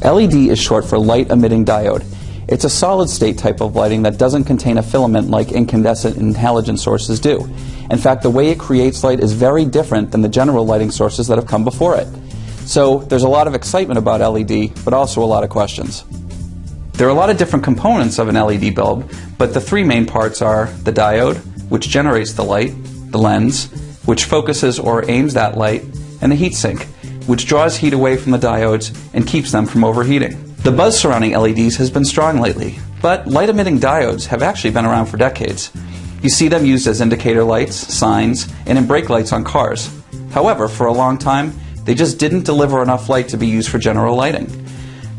LED is short for light emitting diode. It's a solid state type of lighting that doesn't contain a filament like incandescent and halogen sources do. In fact, the way it creates light is very different than the general lighting sources that have come before it. So there's a lot of excitement about LED, but also a lot of questions. There are a lot of different components of an LED bulb, but the three main parts are the diode, which generates the light, the lens, which focuses or aims that light, and the heatsink, which draws heat away from the diodes and keeps them from overheating. The buzz surrounding LEDs has been strong lately, but light-emitting diodes have actually been around for decades. You see them used as indicator lights, signs, and in brake lights on cars. However, for a long time, they just didn't deliver enough light to be used for general lighting.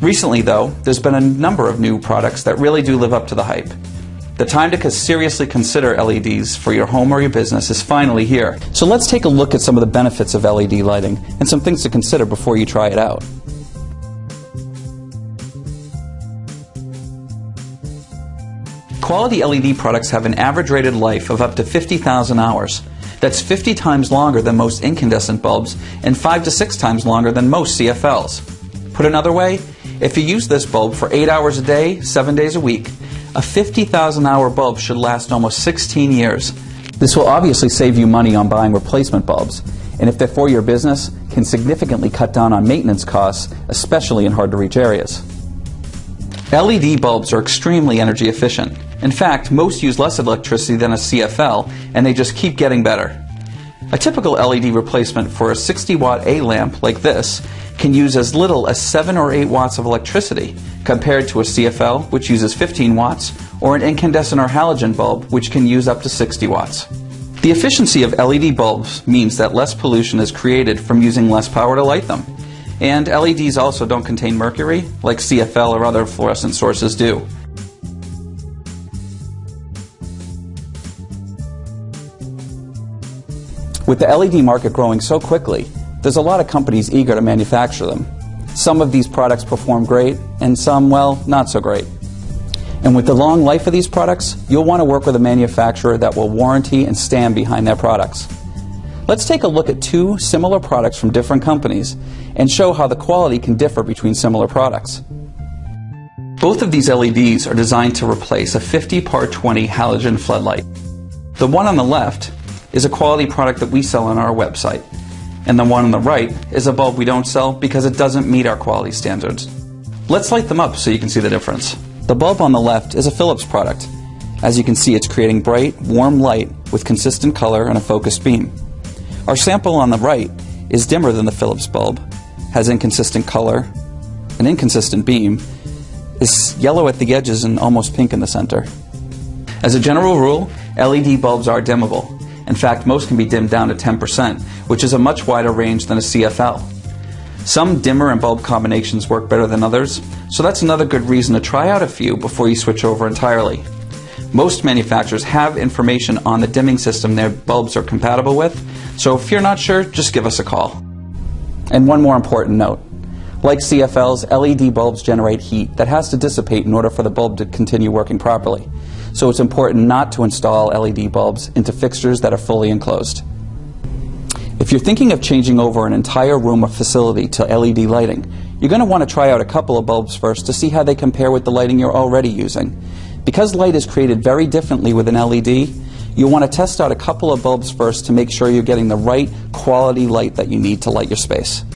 Recently, though, there's been a number of new products that really do live up to the hype. The time to seriously consider LEDs for your home or your business is finally here. So let's take a look at some of the benefits of LED lighting and some things to consider before you try it out. Quality LED products have an average rated life of up to 50,000 hours. That's 50 times longer than most incandescent bulbs and 5 to 6 times longer than most CFLs. Put another way, if you use this bulb for 8 hours a day, 7 days a week, a 50,000 hour bulb should last almost 16 years. This will obviously save you money on buying replacement bulbs, and if they're for your business, can significantly cut down on maintenance costs, especially in hard to reach areas. LED bulbs are extremely energy efficient. In fact, most use less electricity than a CFL, and they just keep getting better. A typical LED replacement for a 60-watt A lamp like this can use as little as 7 or 8 watts of electricity, compared to a CFL, which uses 15 watts, or an incandescent or halogen bulb, which can use up to 60 watts. The efficiency of LED bulbs means that less pollution is created from using less power to light them. And LEDs also don't contain mercury, like CFL or other fluorescent sources do. With the LED market growing so quickly, there's a lot of companies eager to manufacture them. Some of these products perform great, and some, well, not so great. And with the long life of these products, you'll want to work with a manufacturer that will warranty and stand behind their products. Let's take a look at two similar products from different companies and show how the quality can differ between similar products. Both of these LEDs are designed to replace a 50-par-20 halogen floodlight. The one on the left is a quality product that we sell on our website, and the one on the right is a bulb we don't sell because it doesn't meet our quality standards. Let's light them up so you can see the difference. The bulb on the left is a Philips product. As you can see, it's creating bright, warm light with consistent color and a focused beam. Our sample on the right is dimmer than the Philips bulb, has inconsistent color, an inconsistent beam, is yellow at the edges and almost pink in the center. As a general rule, LED bulbs are dimmable. In fact, most can be dimmed down to 10%, which is a much wider range than a CFL. Some dimmer and bulb combinations work better than others, so that's another good reason to try out a few before you switch over entirely. Most manufacturers have information on the dimming system their bulbs are compatible with, so if you're not sure, just give us a call. And one more important note. Like CFLs, LED bulbs generate heat that has to dissipate in order for the bulb to continue working properly. So it's important not to install LED bulbs into fixtures that are fully enclosed. If you're thinking of changing over an entire room or facility to LED lighting, you're going to want to try out a couple of bulbs first to see how they compare with the lighting you're already using. Because light is created very differently with an LED, you'll want to test out a couple of bulbs first to make sure you're getting the right quality light that you need to light your space.